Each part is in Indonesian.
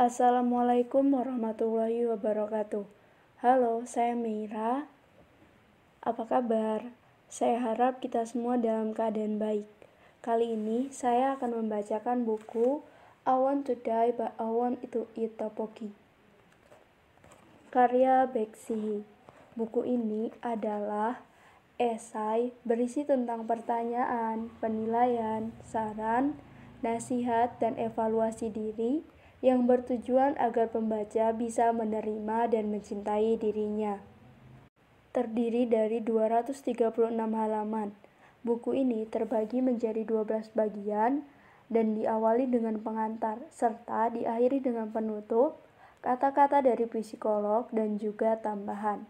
Assalamualaikum warahmatullahi wabarakatuh. Halo, saya Meira. Apa kabar? Saya harap kita semua dalam keadaan baik. Kali ini saya akan membacakan buku I Want to Die but I Want to Eat Tteokbokki, karya Baek Si-hee. Buku ini adalah esai berisi tentang pertanyaan, penilaian, saran, nasihat, dan evaluasi diri yang bertujuan agar pembaca bisa menerima dan mencintai dirinya. Terdiri dari 236 halaman. Buku ini terbagi menjadi 12 bagian dan diawali dengan pengantar serta diakhiri dengan penutup, kata-kata dari psikolog, dan juga tambahan.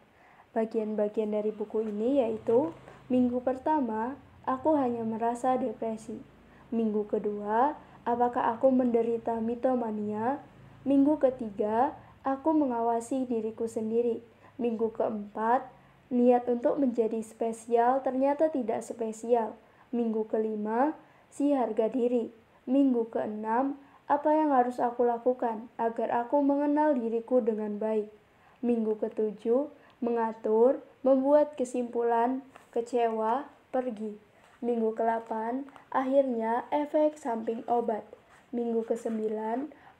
Bagian-bagian dari buku ini yaitu: minggu pertama, aku hanya merasa depresi. Minggu kedua, apakah aku menderita mitomania? Minggu ketiga, aku mengawasi diriku sendiri. Minggu keempat, niat untuk menjadi spesial ternyata tidak spesial. Minggu kelima, si harga diri. Minggu keenam, apa yang harus aku lakukan agar aku mengenal diriku dengan baik. Minggu ketujuh, mengatur, membuat kesimpulan, kecewa, pergi. Minggu ke-8, akhirnya efek samping obat. Minggu ke-9,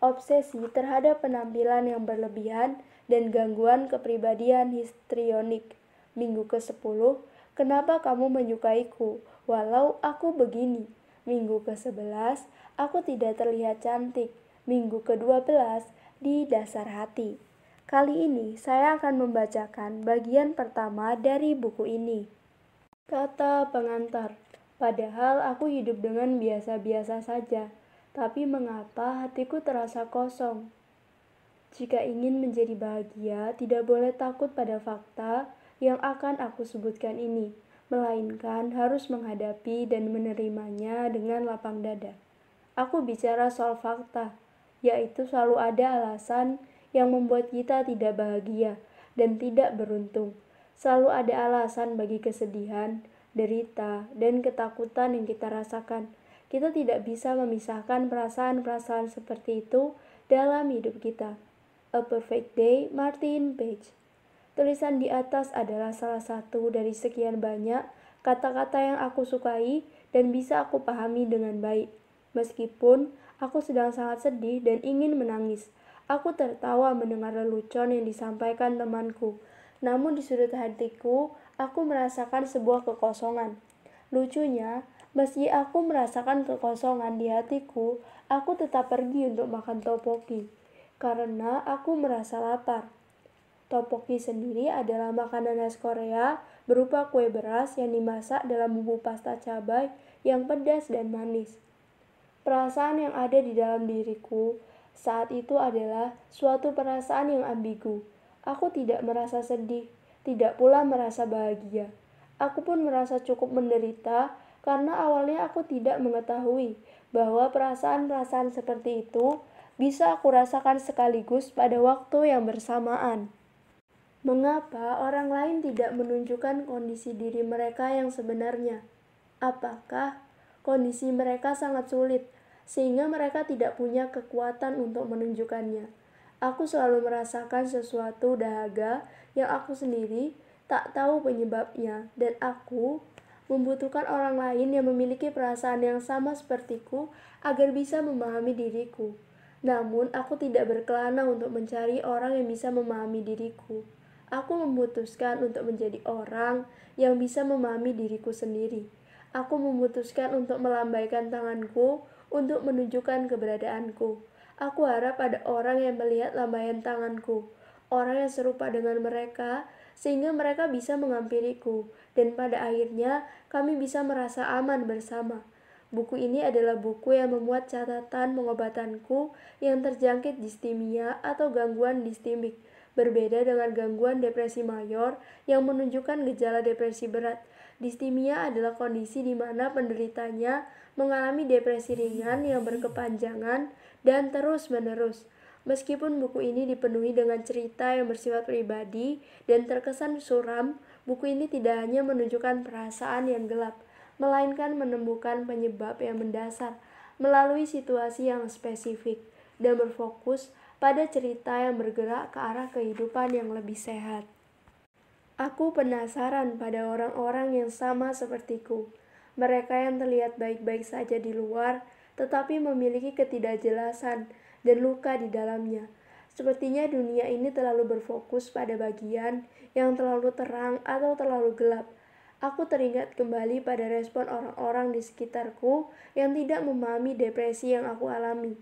obsesi terhadap penampilan yang berlebihan dan gangguan kepribadian histrionik. Minggu ke-10, kenapa kamu menyukaiku walau aku begini. Minggu ke-11, aku tidak terlihat cantik. Minggu ke-12, di dasar hati. Kali ini saya akan membacakan bagian pertama dari buku ini. Kata pengantar. Padahal aku hidup dengan biasa-biasa saja, tapi mengapa hatiku terasa kosong? Jika ingin menjadi bahagia, tidak boleh takut pada fakta yang akan aku sebutkan ini, melainkan harus menghadapi dan menerimanya dengan lapang dada. Aku bicara soal fakta, yaitu selalu ada alasan yang membuat kita tidak bahagia dan tidak beruntung. Selalu ada alasan bagi kesedihan, derita, dan ketakutan yang kita rasakan. Kita tidak bisa memisahkan perasaan-perasaan seperti itu dalam hidup kita. A Perfect Day, Martin Page. Tulisan di atas adalah salah satu dari sekian banyak kata-kata yang aku sukai dan bisa aku pahami dengan baik. Meskipun aku sedang sangat sedih dan ingin menangis, aku tertawa mendengar lelucon yang disampaikan temanku. Namun di sudut hatiku, aku merasakan sebuah kekosongan. Lucunya, meski aku merasakan kekosongan di hatiku, aku tetap pergi untuk makan tteokbokki, karena aku merasa lapar. Tteokbokki sendiri adalah makanan khas Korea berupa kue beras yang dimasak dalam bumbu pasta cabai yang pedas dan manis. Perasaan yang ada di dalam diriku saat itu adalah suatu perasaan yang ambigu. Aku tidak merasa sedih, tidak pula merasa bahagia. Aku pun merasa cukup menderita karena awalnya aku tidak mengetahui bahwa perasaan-perasaan seperti itu bisa aku rasakan sekaligus pada waktu yang bersamaan. Mengapa orang lain tidak menunjukkan kondisi diri mereka yang sebenarnya? Apakah kondisi mereka sangat sulit, sehingga mereka tidak punya kekuatan untuk menunjukkannya? Aku selalu merasakan sesuatu dahaga yang aku sendiri tak tahu penyebabnya, dan aku membutuhkan orang lain yang memiliki perasaan yang sama sepertiku agar bisa memahami diriku. Namun, aku tidak berkelana untuk mencari orang yang bisa memahami diriku. Aku memutuskan untuk menjadi orang yang bisa memahami diriku sendiri. Aku memutuskan untuk melambaikan tanganku untuk menunjukkan keberadaanku. Aku harap ada orang yang melihat lambaian tanganku, orang yang serupa dengan mereka, sehingga mereka bisa menghampiriku, dan pada akhirnya kami bisa merasa aman bersama. Buku ini adalah buku yang memuat catatan pengobatanku yang terjangkit distimia atau gangguan distimik. Berbeda dengan gangguan depresi mayor yang menunjukkan gejala depresi berat. Distimia adalah kondisi di mana penderitanya mengalami depresi ringan yang berkepanjangan dan terus-menerus. Meskipun buku ini dipenuhi dengan cerita yang bersifat pribadi dan terkesan suram, buku ini tidak hanya menunjukkan perasaan yang gelap, melainkan menemukan penyebab yang mendasar melalui situasi yang spesifik dan berfokus pada cerita yang bergerak ke arah kehidupan yang lebih sehat. Aku penasaran pada orang-orang yang sama sepertiku. Mereka yang terlihat baik-baik saja di luar, tetapi memiliki ketidakjelasan dan luka di dalamnya. Sepertinya dunia ini terlalu berfokus pada bagian yang terlalu terang atau terlalu gelap. Aku teringat kembali pada respon orang-orang di sekitarku yang tidak memahami depresi yang aku alami.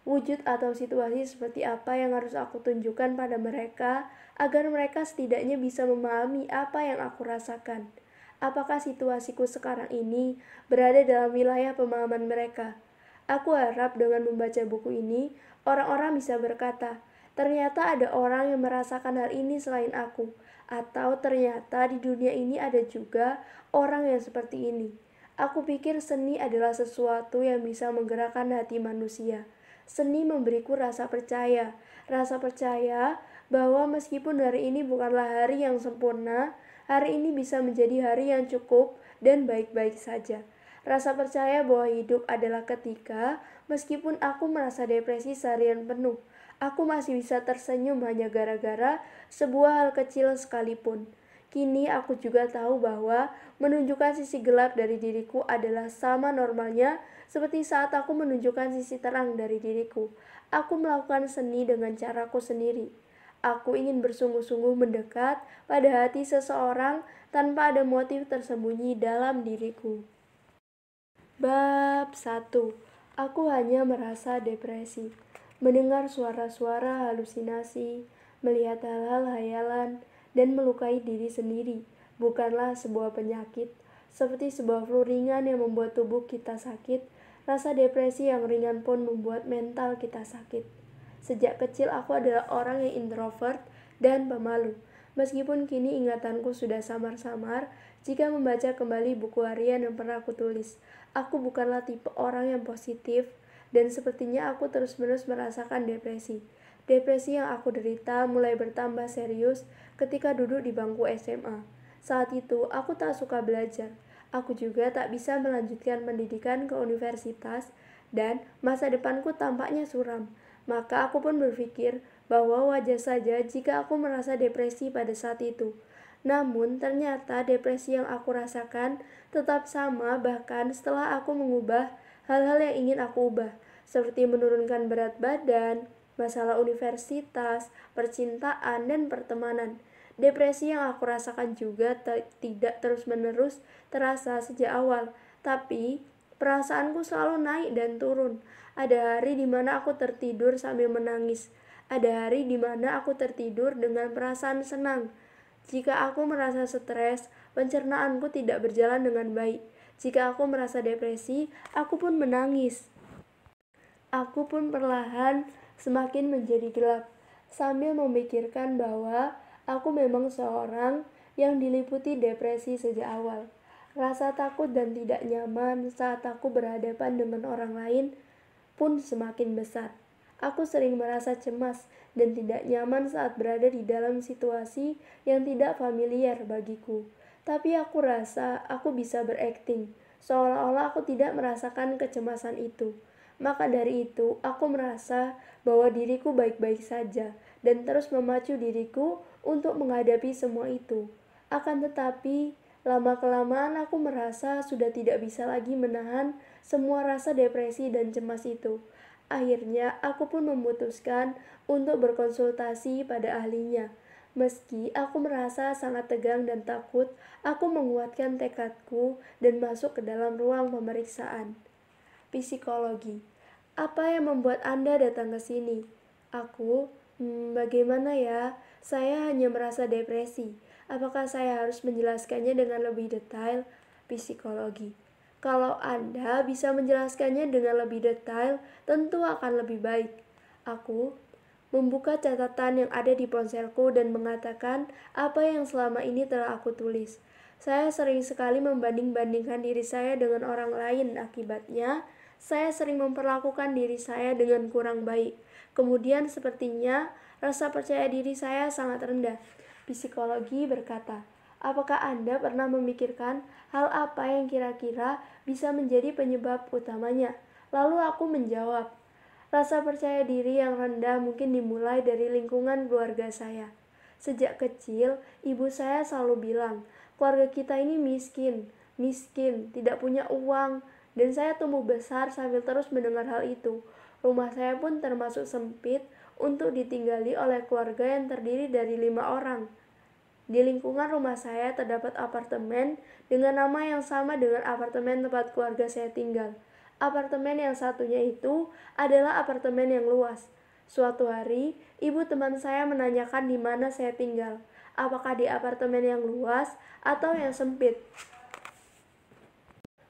Wujud atau situasi seperti apa yang harus aku tunjukkan pada mereka agar mereka setidaknya bisa memahami apa yang aku rasakan. Apakah situasiku sekarang ini berada dalam wilayah pemahaman mereka? Aku harap dengan membaca buku ini, orang-orang bisa berkata, ternyata ada orang yang merasakan hal ini selain aku. Atau ternyata di dunia ini ada juga orang yang seperti ini. Aku pikir seni adalah sesuatu yang bisa menggerakkan hati manusia. Seni memberiku rasa percaya bahwa meskipun hari ini bukanlah hari yang sempurna, hari ini bisa menjadi hari yang cukup dan baik-baik saja. Rasa percaya bahwa hidup adalah ketika, meskipun aku merasa depresi seharian penuh, aku masih bisa tersenyum hanya gara-gara sebuah hal kecil sekalipun. Kini aku juga tahu bahwa menunjukkan sisi gelap dari diriku adalah sama normalnya seperti saat aku menunjukkan sisi terang dari diriku. Aku melakukan seni dengan caraku sendiri. Aku ingin bersungguh-sungguh mendekat pada hati seseorang tanpa ada motif tersembunyi dalam diriku. Bab 1. Aku hanya merasa depresi. Mendengar suara-suara halusinasi, melihat hal-hal hayalan, dan melukai diri sendiri bukanlah sebuah penyakit, seperti sebuah flu ringan yang membuat tubuh kita sakit. Rasa depresi yang ringan pun membuat mental kita sakit. Sejak kecil aku adalah orang yang introvert dan pemalu. Meskipun kini ingatanku sudah samar-samar, jika membaca kembali buku harian yang pernah aku tulis, aku bukanlah tipe orang yang positif, dan sepertinya aku terus-menerus merasakan depresi. Depresi yang aku derita mulai bertambah serius ketika duduk di bangku SMA. Saat itu, aku tak suka belajar. Aku juga tak bisa melanjutkan pendidikan ke universitas dan masa depanku tampaknya suram. Maka aku pun berpikir bahwa wajar saja jika aku merasa depresi pada saat itu. Namun, ternyata depresi yang aku rasakan tetap sama bahkan setelah aku mengubah hal-hal yang ingin aku ubah, seperti menurunkan berat badan, masalah universitas, percintaan, dan pertemanan. Depresi yang aku rasakan juga tidak terus-menerus terasa sejak awal, tapi perasaanku selalu naik dan turun. Ada hari di mana aku tertidur sambil menangis. Ada hari di mana aku tertidur dengan perasaan senang. Jika aku merasa stres, pencernaanku tidak berjalan dengan baik. Jika aku merasa depresi, aku pun menangis. Aku pun perlahan semakin menjadi gelap, sambil memikirkan bahwa aku memang seorang yang diliputi depresi sejak awal. Rasa takut dan tidak nyaman saat aku berhadapan dengan orang lain pun semakin besar. Aku sering merasa cemas dan tidak nyaman saat berada di dalam situasi yang tidak familiar bagiku. Tapi aku rasa aku bisa berakting, seolah-olah aku tidak merasakan kecemasan itu. Maka dari itu, aku merasa bahwa diriku baik-baik saja dan terus memacu diriku untuk menghadapi semua itu. Akan tetapi, lama-kelamaan aku merasa sudah tidak bisa lagi menahan semua rasa depresi dan cemas itu. Akhirnya, aku pun memutuskan untuk berkonsultasi pada ahlinya. Meski aku merasa sangat tegang dan takut, aku menguatkan tekadku dan masuk ke dalam ruang pemeriksaan. Psikologi. Apa yang membuat Anda datang ke sini? Aku, bagaimana ya? Saya hanya merasa depresi. Apakah saya harus menjelaskannya dengan lebih detail? Psikologi. Kalau Anda bisa menjelaskannya dengan lebih detail, tentu akan lebih baik. Aku membuka catatan yang ada di ponselku dan mengatakan apa yang selama ini telah aku tulis. Saya sering sekali membanding-bandingkan diri saya dengan orang lain. Akibatnya, saya sering memperlakukan diri saya dengan kurang baik. Kemudian sepertinya rasa percaya diri saya sangat rendah. Psikologi berkata, apakah Anda pernah memikirkan hal apa yang kira-kira bisa menjadi penyebab utamanya? Lalu aku menjawab, Rasa percaya diri yang rendah mungkin dimulai dari lingkungan keluarga saya. Sejak kecil, ibu saya selalu bilang, keluarga kita ini miskin, tidak punya uang, dan saya tumbuh besar sambil terus mendengar hal itu. Rumah saya pun termasuk sempit untuk ditinggali oleh keluarga yang terdiri dari 5 orang. Di lingkungan rumah saya terdapat apartemen dengan nama yang sama dengan apartemen tempat keluarga saya tinggal. Apartemen yang satunya itu adalah apartemen yang luas. Suatu hari, ibu teman saya menanyakan di mana saya tinggal, apakah di apartemen yang luas atau yang sempit.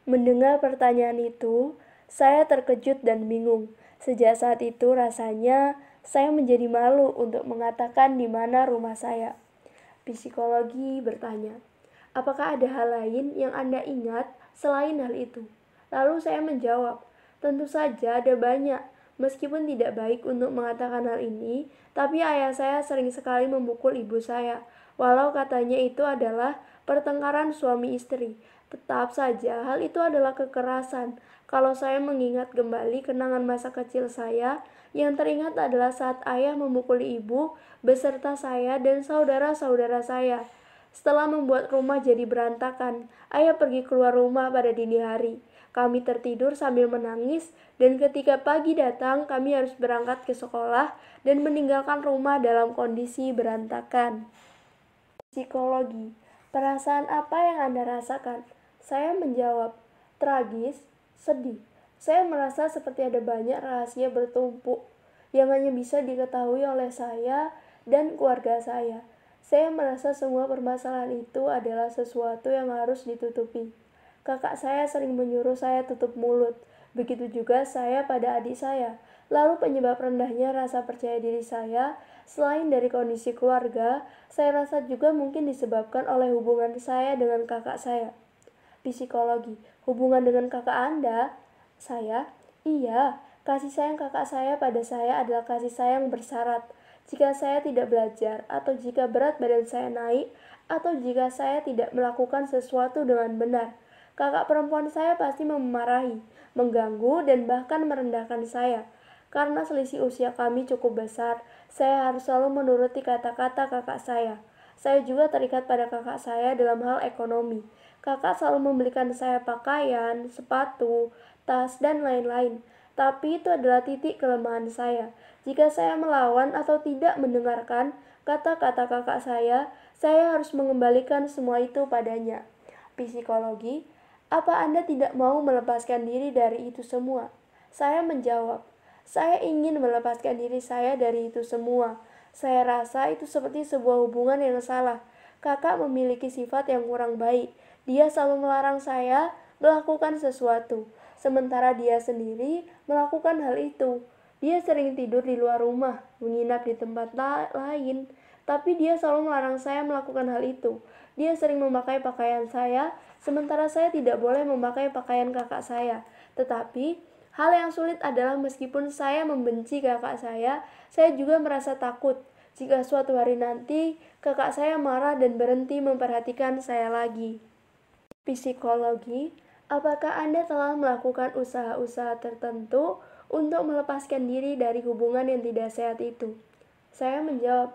Mendengar pertanyaan itu, saya terkejut dan bingung. Sejak saat itu rasanya saya menjadi malu untuk mengatakan di mana rumah saya. Psikologi bertanya, apakah ada hal lain yang Anda ingat selain hal itu? Lalu saya menjawab, tentu saja ada banyak. Meskipun tidak baik untuk mengatakan hal ini, tapi ayah saya sering sekali memukul ibu saya. Walau katanya itu adalah pertengkaran suami istri, tetap saja hal itu adalah kekerasan. Kalau saya mengingat kembali kenangan masa kecil saya, yang teringat adalah saat ayah memukul ibu beserta saya dan saudara-saudara saya. Setelah membuat rumah jadi berantakan, ayah pergi keluar rumah pada dini hari. Kami tertidur sambil menangis, dan ketika pagi datang, kami harus berangkat ke sekolah dan meninggalkan rumah dalam kondisi berantakan. Psikologi, perasaan apa yang Anda rasakan? Saya menjawab, tragis, sedih. Saya merasa seperti ada banyak rahasia bertumpuk yang hanya bisa diketahui oleh saya dan keluarga saya. Saya merasa semua permasalahan itu adalah sesuatu yang harus ditutupi. Kakak saya sering menyuruh saya tutup mulut. Begitu juga saya pada adik saya. Lalu penyebab rendahnya rasa percaya diri saya, selain dari kondisi keluarga, saya rasa juga mungkin disebabkan oleh hubungan saya dengan kakak saya. Psikologi, hubungan dengan kakak Anda? Saya? Iya, kasih sayang kakak saya pada saya adalah kasih sayang bersyarat. Jika saya tidak belajar, atau jika berat badan saya naik, atau jika saya tidak melakukan sesuatu dengan benar, kakak perempuan saya pasti memarahi, mengganggu, dan bahkan merendahkan saya. Karena selisih usia kami cukup besar, saya harus selalu menuruti kata-kata kakak saya. Saya juga terikat pada kakak saya dalam hal ekonomi. Kakak selalu membelikan saya pakaian, sepatu, tas, dan lain-lain. Tapi itu adalah titik kelemahan saya. Jika saya melawan atau tidak mendengarkan kata-kata kakak saya harus mengembalikan semua itu padanya. Psikologi, apa Anda tidak mau melepaskan diri dari itu semua? Saya menjawab, saya ingin melepaskan diri saya dari itu semua. Saya rasa itu seperti sebuah hubungan yang salah. Kakak memiliki sifat yang kurang baik. Dia selalu melarang saya melakukan sesuatu, sementara dia sendiri melakukan hal itu. Dia sering tidur di luar rumah, menginap di tempat lain, tapi dia selalu melarang saya melakukan hal itu. Dia sering memakai pakaian saya, sementara saya tidak boleh memakai pakaian kakak saya. Tetapi, hal yang sulit adalah meskipun saya membenci kakak saya juga merasa takut jika suatu hari nanti kakak saya marah dan berhenti memperhatikan saya lagi. Psikologi, apakah Anda telah melakukan usaha-usaha tertentu untuk melepaskan diri dari hubungan yang tidak sehat itu? Saya menjawab,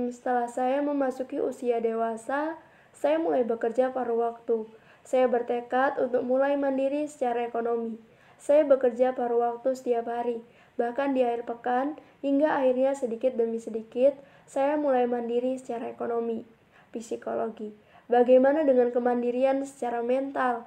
setelah saya memasuki usia dewasa, saya mulai bekerja paruh waktu. Saya bertekad untuk mulai mandiri secara ekonomi. Saya bekerja paruh waktu setiap hari, bahkan di akhir pekan, hingga akhirnya sedikit demi sedikit, saya mulai mandiri secara ekonomi. Psikologi, bagaimana dengan kemandirian secara mental?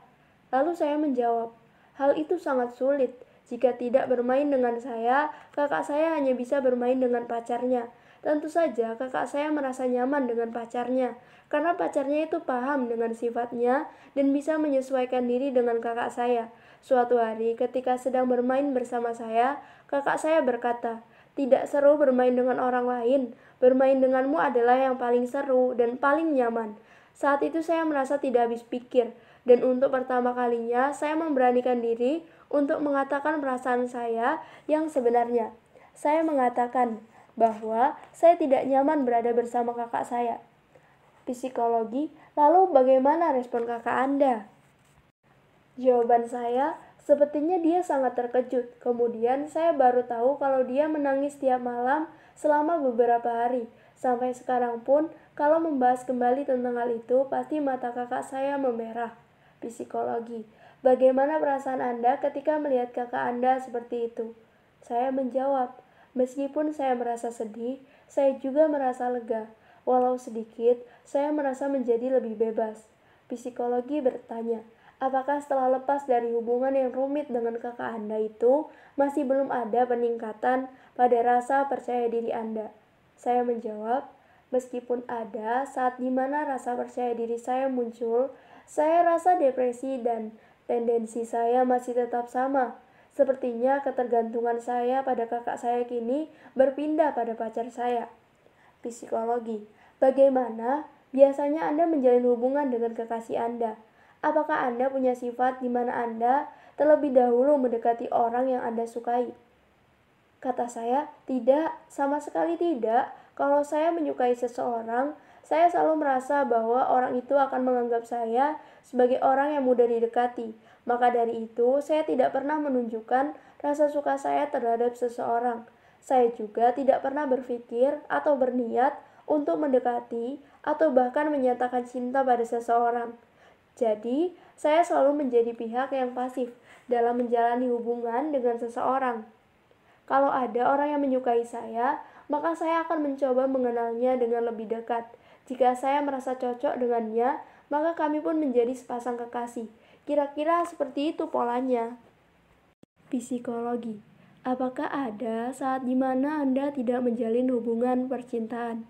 Lalu saya menjawab, hal itu sangat sulit. Jika tidak bermain dengan saya, kakak saya hanya bisa bermain dengan pacarnya. Tentu saja kakak saya merasa nyaman dengan pacarnya, karena pacarnya itu paham dengan sifatnya dan bisa menyesuaikan diri dengan kakak saya. Suatu hari ketika sedang bermain bersama saya, kakak saya berkata, tidak seru bermain dengan orang lain, bermain denganmu adalah yang paling seru dan paling nyaman. Saat itu saya merasa tidak habis pikir, dan untuk pertama kalinya saya memberanikan diri untuk mengatakan perasaan saya yang sebenarnya. Saya mengatakan bahwa saya tidak nyaman berada bersama kakak saya. Psikologi, lalu bagaimana respon kakak Anda? Jawaban saya Sepertinya dia sangat terkejut. Kemudian saya baru tahu kalau dia menangis tiap malam selama beberapa hari. Sampai sekarang pun, kalau membahas kembali tentang hal itu, pasti mata kakak saya memerah. Psikologi. Bagaimana perasaan Anda ketika melihat kakak Anda seperti itu? Saya menjawab, meskipun saya merasa sedih, saya juga merasa lega. Walau sedikit, saya merasa menjadi lebih bebas. Psikologi bertanya, apakah setelah lepas dari hubungan yang rumit dengan kakak Anda itu, masih belum ada peningkatan pada rasa percaya diri Anda? Saya menjawab, meskipun ada saat dimana rasa percaya diri saya muncul, saya rasa depresi dan tendensi saya masih tetap sama. Sepertinya ketergantungan saya pada kakak saya kini berpindah pada pacar saya. Psikologi. Bagaimana biasanya Anda menjalin hubungan dengan kekasih Anda? Apakah Anda punya sifat di mana Anda terlebih dahulu mendekati orang yang Anda sukai? Kata saya, tidak, sama sekali tidak. Kalau saya menyukai seseorang, saya selalu merasa bahwa orang itu akan menganggap saya sebagai orang yang mudah didekati. Maka dari itu, saya tidak pernah menunjukkan rasa suka saya terhadap seseorang. Saya juga tidak pernah berpikir atau berniat untuk mendekati atau bahkan menyatakan cinta pada seseorang. Jadi, saya selalu menjadi pihak yang pasif dalam menjalani hubungan dengan seseorang. Kalau ada orang yang menyukai saya, maka saya akan mencoba mengenalnya dengan lebih dekat. Jika saya merasa cocok dengannya, maka kami pun menjadi sepasang kekasih. Kira-kira seperti itu polanya. Psikologi. Apakah ada saat di mana Anda tidak menjalin hubungan percintaan?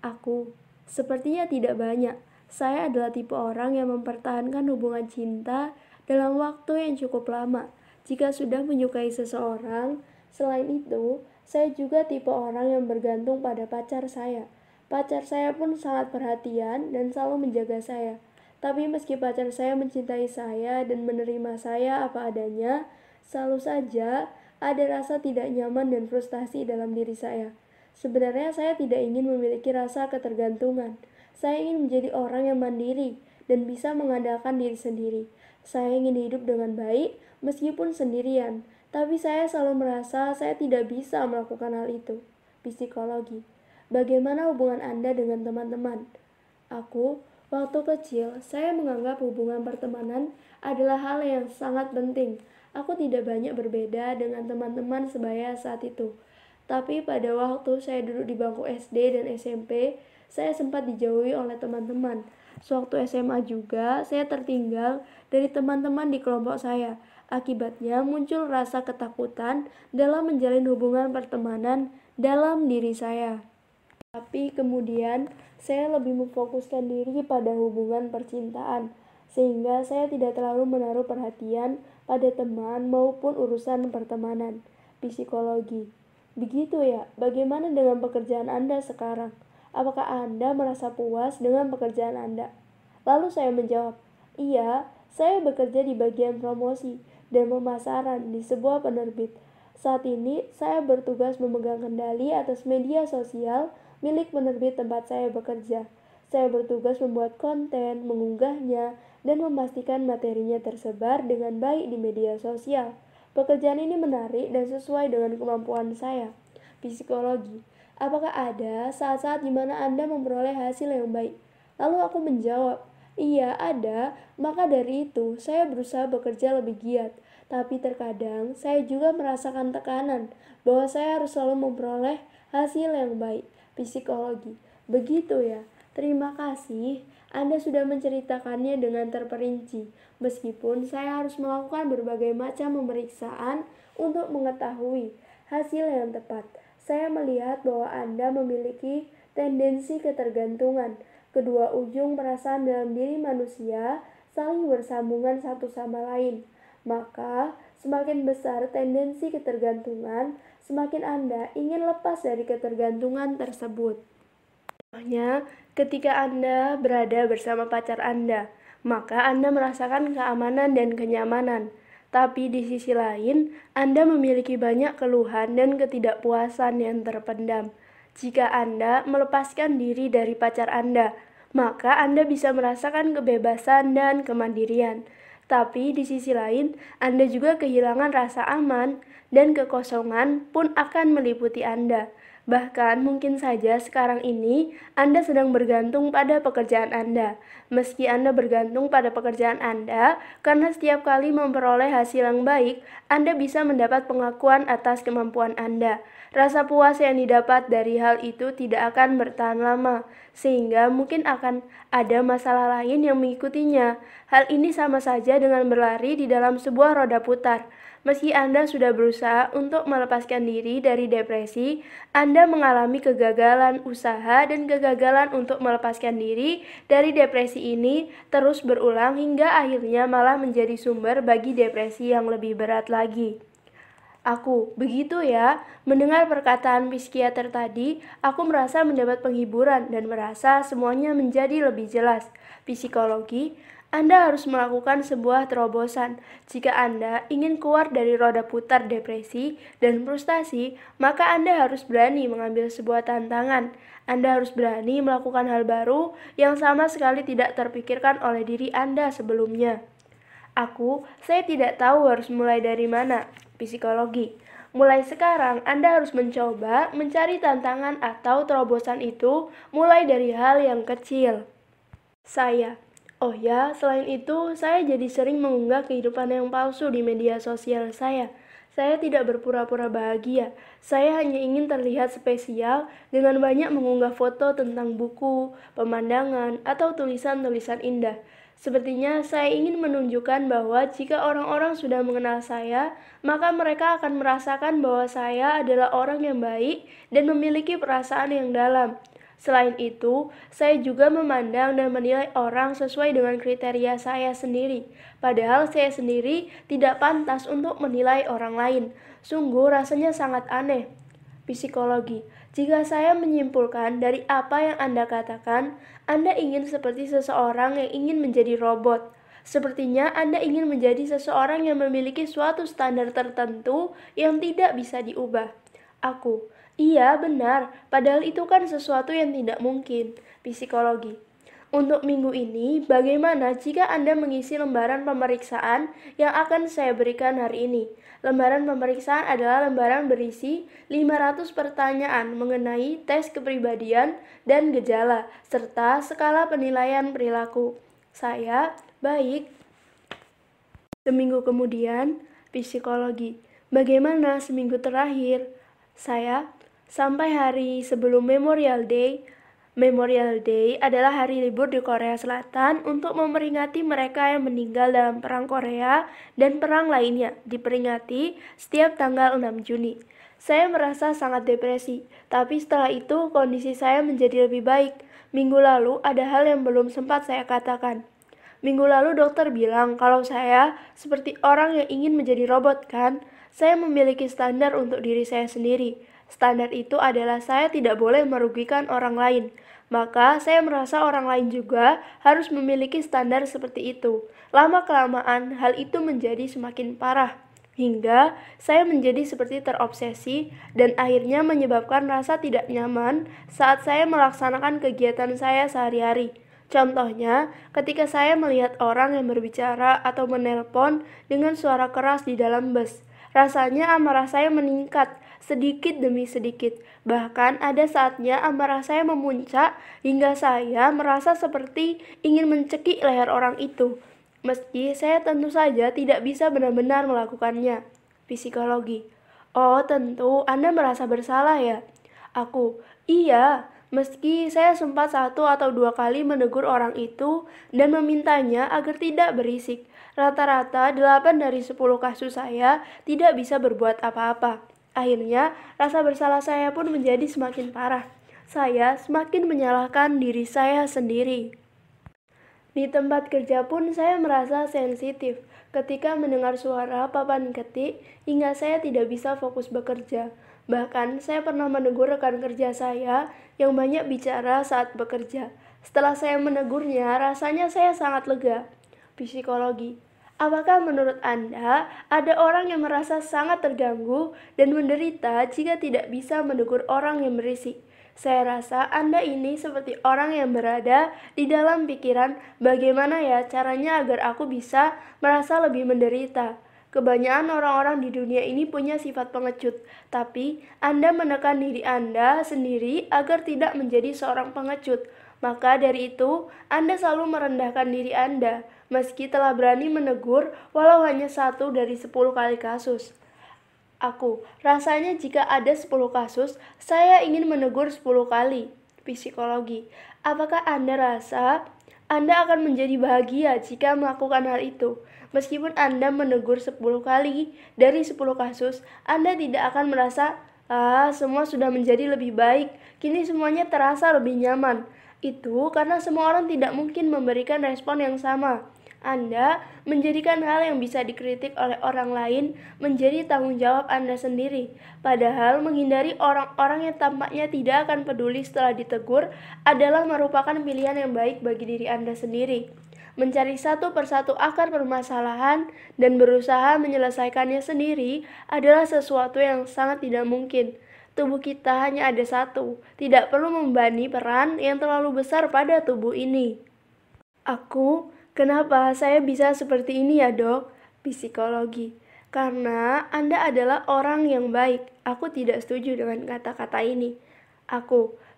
Aku. Sepertinya tidak banyak. Saya adalah tipe orang yang mempertahankan hubungan cinta dalam waktu yang cukup lama. Jika sudah menyukai seseorang, selain itu, saya juga tipe orang yang bergantung pada pacar saya. Pacar saya pun sangat perhatian dan selalu menjaga saya. Tapi meski pacar saya mencintai saya dan menerima saya apa adanya, selalu saja ada rasa tidak nyaman dan frustasi dalam diri saya. Sebenarnya saya tidak ingin memiliki rasa ketergantungan. Saya ingin menjadi orang yang mandiri dan bisa mengandalkan diri sendiri. Saya ingin hidup dengan baik meskipun sendirian, tapi saya selalu merasa saya tidak bisa melakukan hal itu. Psikologi. Bagaimana hubungan Anda dengan teman-teman? Aku, waktu kecil, saya menganggap hubungan pertemanan adalah hal yang sangat penting. Aku tidak banyak berbeda dengan teman-teman sebaya saat itu. Tapi pada waktu saya duduk di bangku SD dan SMP, saya sempat dijauhi oleh teman-teman. Sewaktu SMA juga, saya tertinggal dari teman-teman di kelompok saya. Akibatnya muncul rasa ketakutan dalam menjalin hubungan pertemanan dalam diri saya. Tapi kemudian saya lebih memfokuskan diri pada hubungan percintaan, sehingga saya tidak terlalu menaruh perhatian pada teman maupun urusan pertemanan. Psikologi. Begitu ya, bagaimana dengan pekerjaan Anda sekarang? Apakah Anda merasa puas dengan pekerjaan Anda? Lalu saya menjawab, iya, saya bekerja di bagian promosi dan pemasaran di sebuah penerbit. Saat ini, saya bertugas memegang kendali atas media sosial milik penerbit tempat saya bekerja. Saya bertugas membuat konten, mengunggahnya, dan memastikan materinya tersebar dengan baik di media sosial. Pekerjaan ini menarik dan sesuai dengan kemampuan saya. Psikologi. Apakah ada saat-saat di mana Anda memperoleh hasil yang baik? Lalu aku menjawab, iya ada, maka dari itu saya berusaha bekerja lebih giat. Tapi terkadang saya juga merasakan tekanan bahwa saya harus selalu memperoleh hasil yang baik. Psikologi. Begitu ya. Terima kasih. Anda sudah menceritakannya dengan terperinci. Meskipun saya harus melakukan berbagai macam pemeriksaan untuk mengetahui hasil yang tepat. Saya melihat bahwa Anda memiliki tendensi ketergantungan. Kedua ujung perasaan dalam diri manusia saling bersambungan satu sama lain. Maka, semakin besar tendensi ketergantungan, semakin Anda ingin lepas dari ketergantungan tersebut. Contohnya, ketika Anda berada bersama pacar Anda, maka Anda merasakan keamanan dan kenyamanan. Tapi di sisi lain, Anda memiliki banyak keluhan dan ketidakpuasan yang terpendam. Jika Anda melepaskan diri dari pacar Anda, maka Anda bisa merasakan kebebasan dan kemandirian. Tapi di sisi lain, Anda juga kehilangan rasa aman dan kekosongan pun akan meliputi Anda. Bahkan mungkin saja sekarang ini Anda sedang bergantung pada pekerjaan Anda. Meski Anda bergantung pada pekerjaan Anda, karena setiap kali memperoleh hasil yang baik, Anda bisa mendapat pengakuan atas kemampuan Anda. Rasa puas yang didapat dari hal itu tidak akan bertahan lama, sehingga mungkin akan ada masalah lain yang mengikutinya. Hal ini sama saja dengan berlari di dalam sebuah roda putar. Meski Anda sudah berusaha untuk melepaskan diri dari depresi, Anda mengalami kegagalan usaha dan kegagalan untuk melepaskan diri dari depresi ini terus berulang hingga akhirnya malah menjadi sumber bagi depresi yang lebih berat lagi. Aku, begitu ya. Mendengar perkataan psikiater tadi, aku merasa mendapat penghiburan dan merasa semuanya menjadi lebih jelas. Psikologi, Anda harus melakukan sebuah terobosan. Jika Anda ingin keluar dari roda putar depresi dan frustasi, maka Anda harus berani mengambil sebuah tantangan. Anda harus berani melakukan hal baru yang sama sekali tidak terpikirkan oleh diri Anda sebelumnya. Saya tidak tahu harus mulai dari mana. Psikologi. Mulai sekarang, Anda harus mencoba mencari tantangan atau terobosan itu mulai dari hal yang kecil. Oh ya, selain itu, saya jadi sering mengunggah kehidupan yang palsu di media sosial saya. Saya tidak berpura-pura bahagia. Saya hanya ingin terlihat spesial dengan banyak mengunggah foto tentang buku, pemandangan, atau tulisan-tulisan indah. Sepertinya saya ingin menunjukkan bahwa jika orang-orang sudah mengenal saya, maka mereka akan merasakan bahwa saya adalah orang yang baik dan memiliki perasaan yang dalam. Selain itu, saya juga memandang dan menilai orang sesuai dengan kriteria saya sendiri. Padahal saya sendiri tidak pantas untuk menilai orang lain. Sungguh rasanya sangat aneh. Psikologi. Jika saya menyimpulkan dari apa yang Anda katakan, Anda ingin seperti seseorang yang ingin menjadi robot. Sepertinya Anda ingin menjadi seseorang yang memiliki suatu standar tertentu yang tidak bisa diubah. Iya, benar. Padahal itu kan sesuatu yang tidak mungkin. Psikologi. Untuk minggu ini, bagaimana jika Anda mengisi lembaran pemeriksaan yang akan saya berikan hari ini? Lembaran pemeriksaan adalah lembaran berisi 500 pertanyaan mengenai tes kepribadian dan gejala, serta skala penilaian perilaku. Saya, baik. Seminggu kemudian, psikologi. Bagaimana seminggu terakhir? Saya, sampai hari sebelum Memorial Day. Memorial Day adalah hari libur di Korea Selatan untuk memperingati mereka yang meninggal dalam Perang Korea dan perang lainnya, diperingati setiap tanggal 6 Juni. Saya merasa sangat depresi, tapi setelah itu kondisi saya menjadi lebih baik. Minggu lalu ada hal yang belum sempat saya katakan. Minggu lalu dokter bilang kalau saya seperti orang yang ingin menjadi robot kan? Saya memiliki standar untuk diri saya sendiri. Standar itu adalah saya tidak boleh merugikan orang lain. Maka saya merasa orang lain juga harus memiliki standar seperti itu. Lama-kelamaan hal itu menjadi semakin parah. Hingga saya menjadi seperti terobsesi dan akhirnya menyebabkan rasa tidak nyaman saat saya melaksanakan kegiatan saya sehari-hari. Contohnya, ketika saya melihat orang yang berbicara atau menelpon dengan suara keras di dalam bus. Rasanya amarah saya meningkat sedikit demi sedikit. Bahkan ada saatnya amarah saya memuncak hingga saya merasa seperti ingin mencekik leher orang itu. Meski saya tentu saja tidak bisa benar-benar melakukannya. Psikologi. Oh, tentu Anda merasa bersalah ya? Iya. Meski saya sempat 1 atau 2 kali menegur orang itu dan memintanya agar tidak berisik. Rata-rata 8 dari 10 kasus saya tidak bisa berbuat apa-apa. Akhirnya, rasa bersalah saya pun menjadi semakin parah. Saya semakin menyalahkan diri saya sendiri. Di tempat kerja pun saya merasa sensitif ketika mendengar suara papan ketik hingga saya tidak bisa fokus bekerja. Bahkan saya pernah menegur rekan kerja saya yang banyak bicara saat bekerja. Setelah saya menegurnya, rasanya saya sangat lega. Psikologi. Apakah menurut Anda ada orang yang merasa sangat terganggu dan menderita jika tidak bisa menegur orang yang berisik? Saya rasa Anda ini seperti orang yang berada di dalam pikiran bagaimana ya caranya agar aku bisa merasa lebih menderita. Kebanyakan orang-orang di dunia ini punya sifat pengecut, tapi Anda menekan diri Anda sendiri agar tidak menjadi seorang pengecut. Maka dari itu, Anda selalu merendahkan diri Anda, meski telah berani menegur walau hanya 1 dari 10 kali kasus. Aku, rasanya jika ada 10 kasus, saya ingin menegur 10 kali. Psikologi, apakah Anda rasa Anda akan menjadi bahagia jika melakukan hal itu? Meskipun Anda menegur 10 kali dari 10 kasus, Anda tidak akan merasa, semua sudah menjadi lebih baik, kini semuanya terasa lebih nyaman. Itu karena semua orang tidak mungkin memberikan respon yang sama. Anda menjadikan hal yang bisa dikritik oleh orang lain menjadi tanggung jawab Anda sendiri. Padahal menghindari orang-orang yang tampaknya tidak akan peduli setelah ditegur adalah merupakan pilihan yang baik bagi diri Anda sendiri. Mencari satu persatu akar permasalahan dan berusaha menyelesaikannya sendiri adalah sesuatu yang sangat tidak mungkin. Tubuh kita hanya ada satu, tidak perlu membebani peran yang terlalu besar pada tubuh ini. Kenapa saya bisa seperti ini ya dok? Psikologi. Karena Anda adalah orang yang baik. Aku tidak setuju dengan kata-kata ini.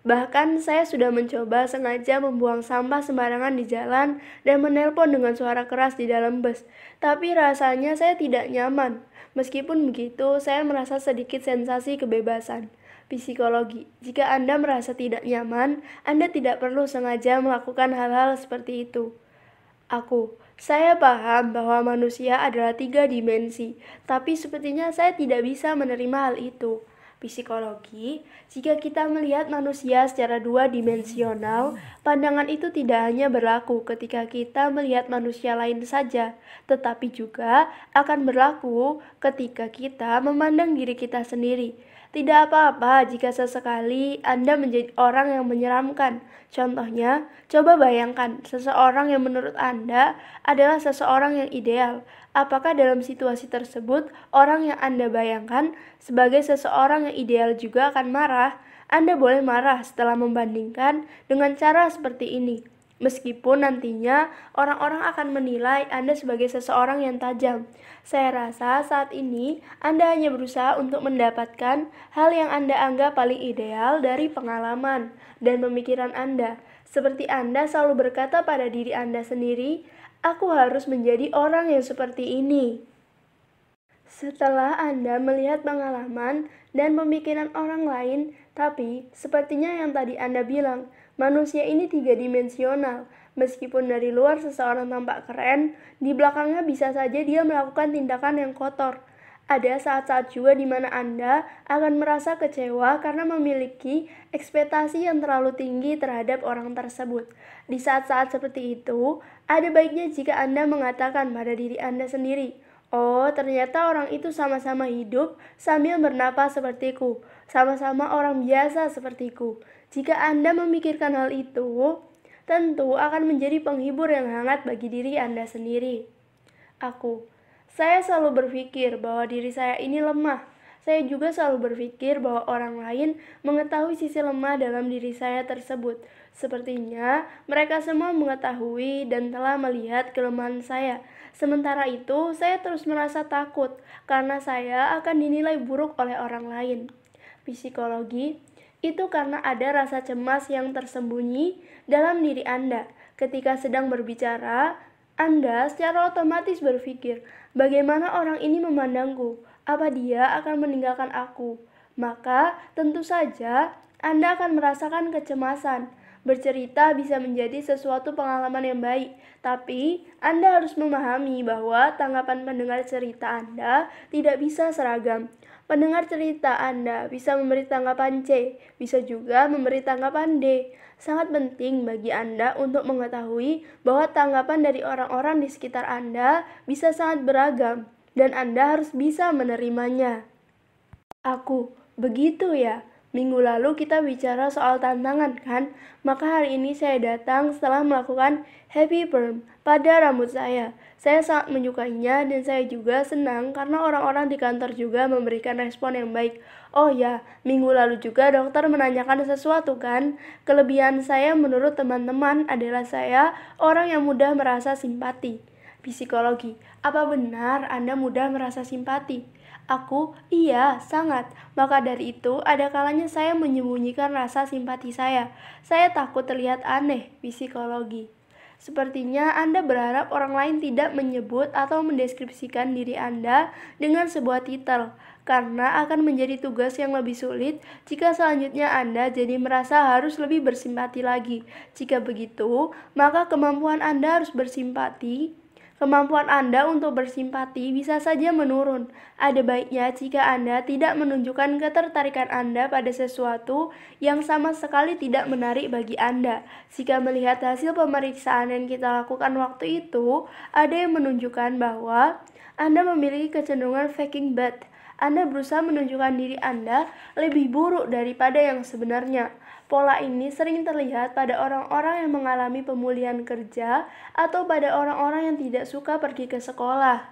Bahkan saya sudah mencoba sengaja membuang sampah sembarangan di jalan dan menelpon dengan suara keras di dalam bus. Tapi rasanya saya tidak nyaman. Meskipun begitu, saya merasa sedikit sensasi kebebasan. Psikologi. Jika Anda merasa tidak nyaman, Anda tidak perlu sengaja melakukan hal-hal seperti itu. Saya paham bahwa manusia adalah 3 dimensi, tapi sepertinya saya tidak bisa menerima hal itu. Psikologi, jika kita melihat manusia secara 2-dimensional, pandangan itu tidak hanya berlaku ketika kita melihat manusia lain saja, tetapi juga akan berlaku ketika kita memandang diri kita sendiri. Tidak apa-apa jika sesekali Anda menjadi orang yang menyeramkan. Contohnya, coba bayangkan seseorang yang menurut Anda adalah seseorang yang ideal. Apakah dalam situasi tersebut, orang yang Anda bayangkan sebagai seseorang yang ideal juga akan marah? Anda boleh marah setelah membandingkan dengan cara seperti ini. Meskipun nantinya orang-orang akan menilai Anda sebagai seseorang yang tajam. Saya rasa saat ini Anda hanya berusaha untuk mendapatkan hal yang Anda anggap paling ideal dari pengalaman dan pemikiran Anda. Seperti Anda selalu berkata pada diri Anda sendiri, aku harus menjadi orang yang seperti ini. Setelah Anda melihat pengalaman dan pemikiran orang lain, tapi sepertinya yang tadi Anda bilang, manusia ini 3-dimensional. Meskipun dari luar seseorang tampak keren, di belakangnya bisa saja dia melakukan tindakan yang kotor. Ada saat-saat juga di mana Anda akan merasa kecewa karena memiliki ekspektasi yang terlalu tinggi terhadap orang tersebut. Di saat-saat seperti itu, ada baiknya jika Anda mengatakan pada diri Anda sendiri, oh, ternyata orang itu sama-sama hidup sambil bernapas sepertiku, sama-sama orang biasa sepertiku. Jika Anda memikirkan hal itu, tentu akan menjadi penghibur yang hangat bagi diri Anda sendiri. Saya selalu berpikir bahwa diri saya ini lemah. Saya juga selalu berpikir bahwa orang lain mengetahui sisi lemah dalam diri saya tersebut. Sepertinya mereka semua mengetahui dan telah melihat kelemahan saya. Sementara itu, saya terus merasa takut karena saya akan dinilai buruk oleh orang lain. Psikologi, itu karena ada rasa cemas yang tersembunyi dalam diri Anda. Ketika sedang berbicara, Anda secara otomatis berpikir, bagaimana orang ini memandangku? Apa dia akan meninggalkan aku? Maka tentu saja Anda akan merasakan kecemasan. Bercerita bisa menjadi sesuatu pengalaman yang baik, tapi Anda harus memahami bahwa tanggapan pendengar cerita Anda tidak bisa seragam. Pendengar cerita Anda bisa memberi tanggapan C, bisa juga memberi tanggapan D. Sangat penting bagi Anda untuk mengetahui bahwa tanggapan dari orang-orang di sekitar Anda bisa sangat beragam, dan Anda harus bisa menerimanya. Begitu ya. Minggu lalu kita bicara soal tantangan kan? Maka hari ini saya datang setelah melakukan happy perm pada rambut saya. Saya sangat menyukainya dan saya juga senang karena orang-orang di kantor juga memberikan respon yang baik. Oh ya, minggu lalu juga dokter menanyakan sesuatu kan? Kelebihan saya menurut teman-teman adalah saya orang yang mudah merasa simpati. Psikologi, apa benar Anda mudah merasa simpati? Aku, iya, sangat. Maka dari itu, ada kalanya saya menyembunyikan rasa simpati saya. Saya takut terlihat aneh, psikologi. Sepertinya Anda berharap orang lain tidak menyebut atau mendeskripsikan diri Anda dengan sebuah titel, karena akan menjadi tugas yang lebih sulit jika selanjutnya Anda jadi merasa harus lebih bersimpati lagi. Jika begitu, maka kemampuan Anda untuk bersimpati bisa saja menurun. Ada baiknya jika Anda tidak menunjukkan ketertarikan Anda pada sesuatu yang sama sekali tidak menarik bagi Anda. Jika melihat hasil pemeriksaan yang kita lakukan waktu itu, ada yang menunjukkan bahwa Anda memiliki kecenderungan faking bad. Anda berusaha menunjukkan diri Anda lebih buruk daripada yang sebenarnya. Pola ini sering terlihat pada orang-orang yang mengalami pemulihan kerja atau pada orang-orang yang tidak suka pergi ke sekolah.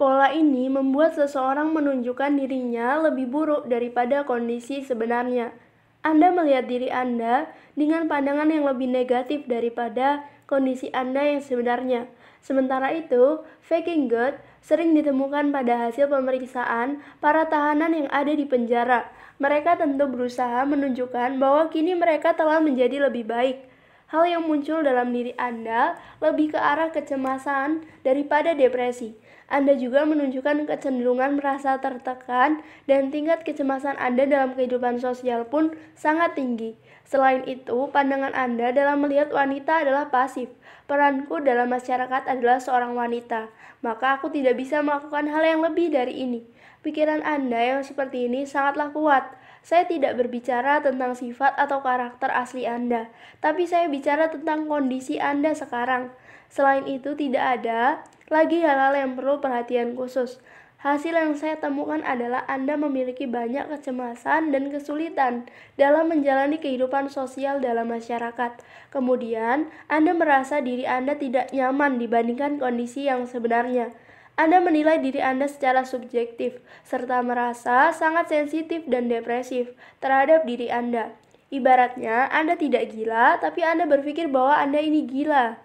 Pola ini membuat seseorang menunjukkan dirinya lebih buruk daripada kondisi sebenarnya. Anda melihat diri Anda dengan pandangan yang lebih negatif daripada kondisi Anda yang sebenarnya. Sementara itu, faking good sering ditemukan pada hasil pemeriksaan para tahanan yang ada di penjara. Mereka tentu berusaha menunjukkan bahwa kini mereka telah menjadi lebih baik. Hal yang muncul dalam diri Anda lebih ke arah kecemasan daripada depresi. Anda juga menunjukkan kecenderungan merasa tertekan dan tingkat kecemasan Anda dalam kehidupan sosial pun sangat tinggi. Selain itu, pandangan Anda dalam melihat wanita adalah pasif. Peranku dalam masyarakat adalah seorang wanita, maka aku tidak bisa melakukan hal yang lebih dari ini. Pikiran Anda yang seperti ini sangatlah kuat. Saya tidak berbicara tentang sifat atau karakter asli Anda, tapi saya bicara tentang kondisi Anda sekarang. Selain itu, tidak ada lagi hal-hal yang perlu perhatian khusus. Hasil yang saya temukan adalah Anda memiliki banyak kecemasan dan kesulitan dalam menjalani kehidupan sosial dalam masyarakat. Kemudian, Anda merasa diri Anda tidak nyaman dibandingkan kondisi yang sebenarnya. Anda menilai diri Anda secara subjektif, serta merasa sangat sensitif dan depresif terhadap diri Anda. Ibaratnya, Anda tidak gila, tapi Anda berpikir bahwa Anda ini gila.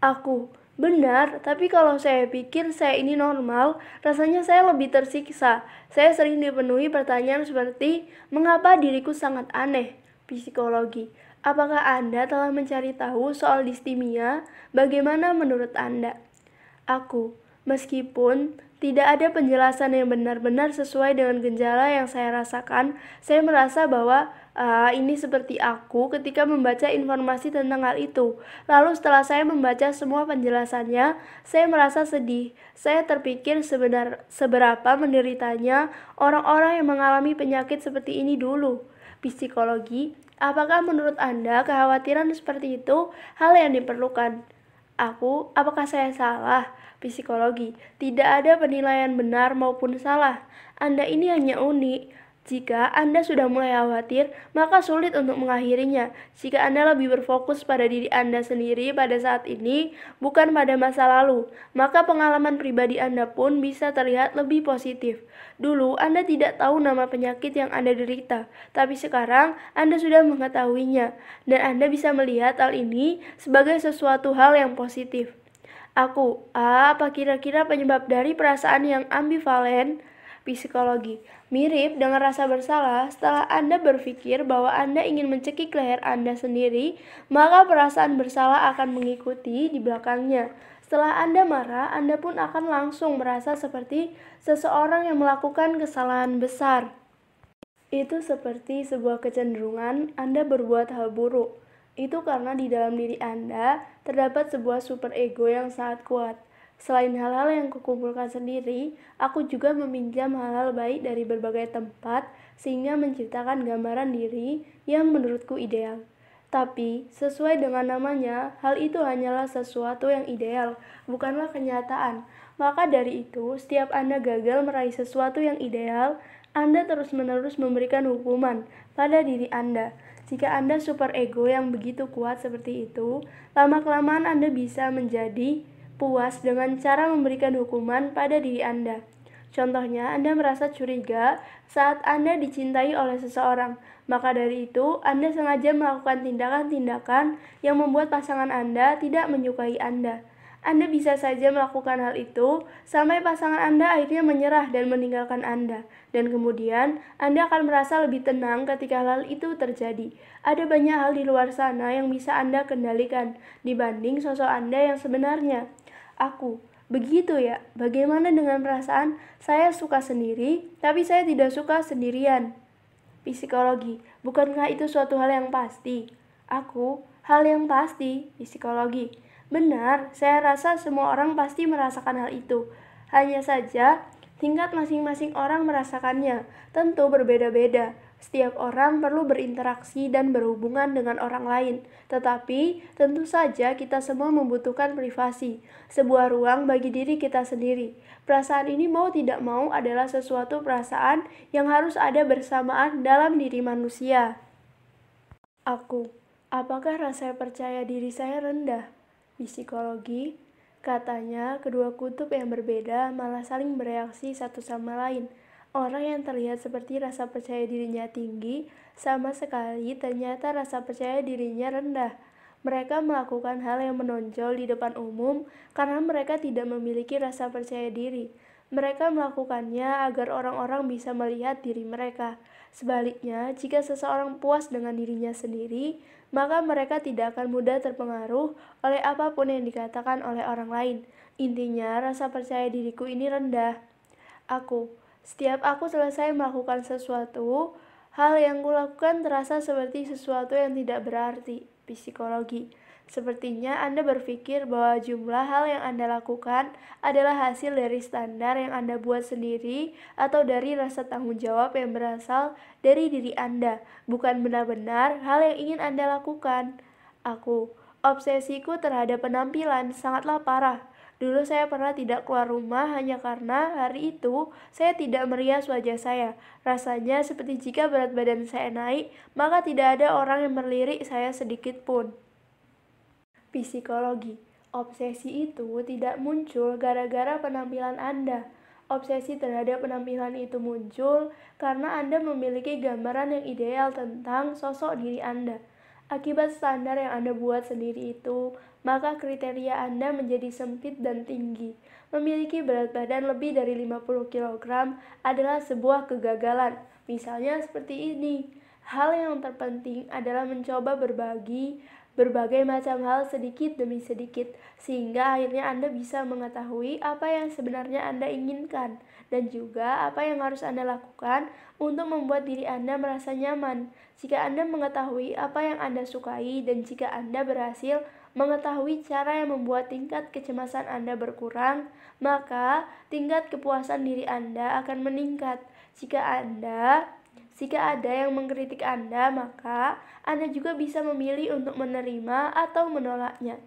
Aku, benar, tapi kalau saya pikir saya ini normal, rasanya saya lebih tersiksa. Saya sering dipenuhi pertanyaan seperti, mengapa diriku sangat aneh? Psikologi, apakah Anda telah mencari tahu soal distimia? Bagaimana menurut Anda? Aku, meskipun tidak ada penjelasan yang benar-benar sesuai dengan gejala yang saya rasakan, saya merasa bahwa ini seperti aku ketika membaca informasi tentang hal itu. Lalu setelah saya membaca semua penjelasannya, saya merasa sedih. Saya terpikir seberapa menderitanya orang-orang yang mengalami penyakit seperti ini dulu. Psikologi, apakah menurut Anda kekhawatiran seperti itu hal yang diperlukan? Aku, apakah saya salah? Psikologi, tidak ada penilaian benar maupun salah. Anda ini hanya unik. Jika Anda sudah mulai khawatir, maka sulit untuk mengakhirinya. Jika Anda lebih berfokus pada diri Anda sendiri pada saat ini, bukan pada masa lalu, maka pengalaman pribadi Anda pun bisa terlihat lebih positif. Dulu Anda tidak tahu nama penyakit yang Anda derita, tapi sekarang Anda sudah mengetahuinya, dan Anda bisa melihat hal ini sebagai sesuatu hal yang positif. Aku, apa kira-kira penyebab dari perasaan yang ambivalen? Psikologi, mirip dengan rasa bersalah. Setelah Anda berpikir bahwa Anda ingin mencekik leher Anda sendiri, maka perasaan bersalah akan mengikuti di belakangnya. Setelah Anda marah, Anda pun akan langsung merasa seperti seseorang yang melakukan kesalahan besar. Itu seperti sebuah kecenderungan Anda berbuat hal buruk. Itu karena di dalam diri Anda terdapat sebuah superego yang sangat kuat. Selain hal-hal yang kukumpulkan sendiri, aku juga meminjam hal-hal baik dari berbagai tempat sehingga menciptakan gambaran diri yang menurutku ideal. Tapi, sesuai dengan namanya, hal itu hanyalah sesuatu yang ideal, bukanlah kenyataan. Maka dari itu, setiap Anda gagal meraih sesuatu yang ideal, Anda terus-menerus memberikan hukuman pada diri Anda. Jika Anda super ego yang begitu kuat seperti itu, lama-kelamaan Anda bisa menjadi puas dengan cara memberikan hukuman pada diri Anda. Contohnya, Anda merasa curiga saat Anda dicintai oleh seseorang. Maka dari itu, Anda sengaja melakukan tindakan-tindakan yang membuat pasangan Anda tidak menyukai Anda. Anda bisa saja melakukan hal itu sampai pasangan Anda akhirnya menyerah dan meninggalkan Anda. Dan kemudian, Anda akan merasa lebih tenang ketika hal itu terjadi. Ada banyak hal di luar sana yang bisa Anda kendalikan dibanding sosok Anda yang sebenarnya. Aku, begitu ya, bagaimana dengan perasaan saya suka sendiri, tapi saya tidak suka sendirian? Psikologi, bukankah itu suatu hal yang pasti? Aku, hal yang pasti. Psikologi, benar, saya rasa semua orang pasti merasakan hal itu. Hanya saja, tingkat masing-masing orang merasakannya tentu berbeda-beda. Setiap orang perlu berinteraksi dan berhubungan dengan orang lain. Tetapi, tentu saja kita semua membutuhkan privasi, sebuah ruang bagi diri kita sendiri. Perasaan ini mau tidak mau adalah sesuatu perasaan yang harus ada bersamaan dalam diri manusia. Aku, apakah rasa percaya diri saya rendah? Psikologi, katanya kedua kutub yang berbeda malah saling bereaksi satu sama lain. Orang yang terlihat seperti rasa percaya dirinya tinggi, sama sekali ternyata rasa percaya dirinya rendah. Mereka melakukan hal yang menonjol di depan umum karena mereka tidak memiliki rasa percaya diri. Mereka melakukannya agar orang-orang bisa melihat diri mereka. Sebaliknya, jika seseorang puas dengan dirinya sendiri, maka mereka tidak akan mudah terpengaruh oleh apapun yang dikatakan oleh orang lain. Intinya, rasa percaya diriku ini rendah. Aku, setiap aku selesai melakukan sesuatu, hal yang kulakukan terasa seperti sesuatu yang tidak berarti. Psikologi, sepertinya Anda berpikir bahwa jumlah hal yang Anda lakukan adalah hasil dari standar yang Anda buat sendiri atau dari rasa tanggung jawab yang berasal dari diri Anda, bukan benar-benar hal yang ingin Anda lakukan. Aku, obsesiku terhadap penampilan sangatlah parah. Dulu saya pernah tidak keluar rumah hanya karena hari itu saya tidak merias wajah saya. Rasanya seperti jika berat badan saya naik, maka tidak ada orang yang melirik saya sedikit pun. Psikologi, obsesi itu tidak muncul gara-gara penampilan Anda. Obsesi terhadap penampilan itu muncul karena Anda memiliki gambaran yang ideal tentang sosok diri Anda. Akibat standar yang Anda buat sendiri itu, maka kriteria Anda menjadi sempit dan tinggi. Memiliki berat badan lebih dari 50 kg adalah sebuah kegagalan. Misalnya seperti ini. Hal yang terpenting adalah mencoba berbagi berbagai macam hal sedikit demi sedikit, sehingga akhirnya Anda bisa mengetahui apa yang sebenarnya Anda inginkan, dan juga apa yang harus Anda lakukan untuk membuat diri Anda merasa nyaman. Jika Anda mengetahui apa yang Anda sukai, dan jika Anda berhasil mengetahui cara yang membuat tingkat kecemasan Anda berkurang, maka tingkat kepuasan diri Anda akan meningkat. Jika ada yang mengkritik Anda, maka Anda juga bisa memilih untuk menerima atau menolaknya.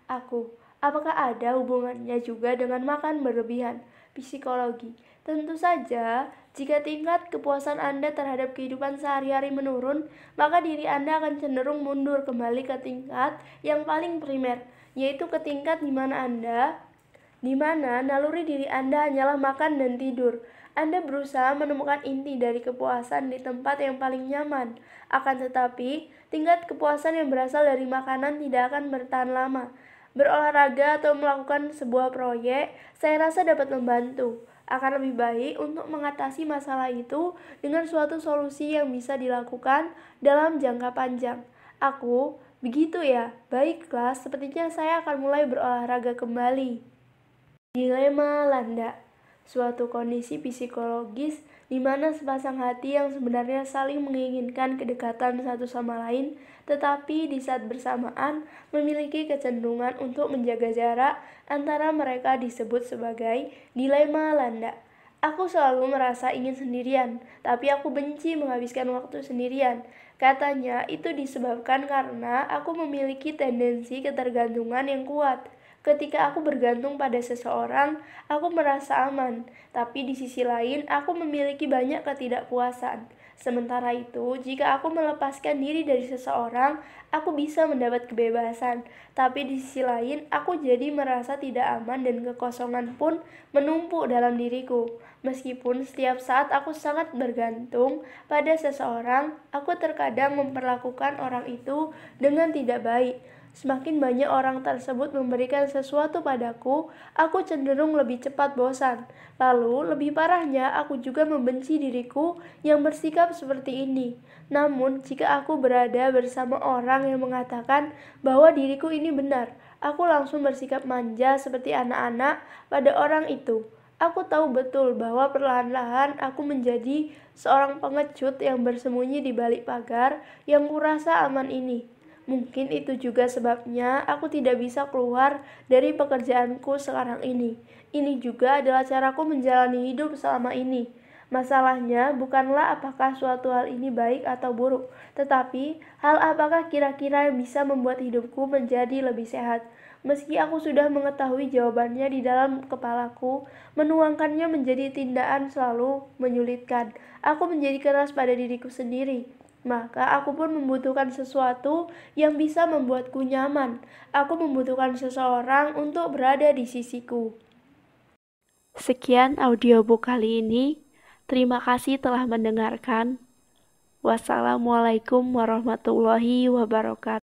Aku, apakah ada hubungannya juga dengan makan berlebihan? Psikologi, tentu saja. Jika tingkat kepuasan Anda terhadap kehidupan sehari-hari menurun, maka diri Anda akan cenderung mundur kembali ke tingkat yang paling primer, yaitu ke tingkat di mana naluri diri Anda hanyalah makan dan tidur. Anda berusaha menemukan inti dari kepuasan di tempat yang paling nyaman. Akan tetapi, tingkat kepuasan yang berasal dari makanan tidak akan bertahan lama. Berolahraga atau melakukan sebuah proyek, saya rasa dapat membantu. Akan lebih baik untuk mengatasi masalah itu dengan suatu solusi yang bisa dilakukan dalam jangka panjang. Aku, begitu ya, baiklah, sepertinya saya akan mulai berolahraga kembali. Dilema landa, suatu kondisi psikologis di mana sepasang hati yang sebenarnya saling menginginkan kedekatan satu sama lain, tetapi di saat bersamaan memiliki kecenderungan untuk menjaga jarak antara mereka disebut sebagai dilema landa. Aku selalu merasa ingin sendirian, tapi aku benci menghabiskan waktu sendirian. Katanya itu disebabkan karena aku memiliki tendensi ketergantungan yang kuat. Ketika aku bergantung pada seseorang, aku merasa aman, tapi di sisi lain aku memiliki banyak ketidakpuasan. Sementara itu, jika aku melepaskan diri dari seseorang, aku bisa mendapat kebebasan. Tapi di sisi lain, aku jadi merasa tidak aman dan kekosongan pun menumpuk dalam diriku. Meskipun setiap saat aku sangat bergantung pada seseorang, aku terkadang memperlakukan orang itu dengan tidak baik. Semakin banyak orang tersebut memberikan sesuatu padaku, aku cenderung lebih cepat bosan. Lalu, lebih parahnya, aku juga membenci diriku yang bersikap seperti ini. Namun, jika aku berada bersama orang yang mengatakan bahwa diriku ini benar, aku langsung bersikap manja seperti anak-anak pada orang itu. Aku tahu betul bahwa perlahan-lahan aku menjadi seorang pengecut yang bersembunyi di balik pagar yang kurasa aman ini. Mungkin itu juga sebabnya aku tidak bisa keluar dari pekerjaanku sekarang ini. Ini juga adalah caraku menjalani hidup selama ini. Masalahnya bukanlah apakah suatu hal ini baik atau buruk, tetapi hal apakah kira-kira bisa membuat hidupku menjadi lebih sehat. Meski aku sudah mengetahui jawabannya di dalam kepalaku, menuangkannya menjadi tindakan selalu menyulitkan. Aku menjadi keras pada diriku sendiri. Maka aku pun membutuhkan sesuatu yang bisa membuatku nyaman. Aku membutuhkan seseorang untuk berada di sisiku. Sekian audiobook kali ini. Terima kasih telah mendengarkan. Wassalamualaikum warahmatullahi wabarakatuh.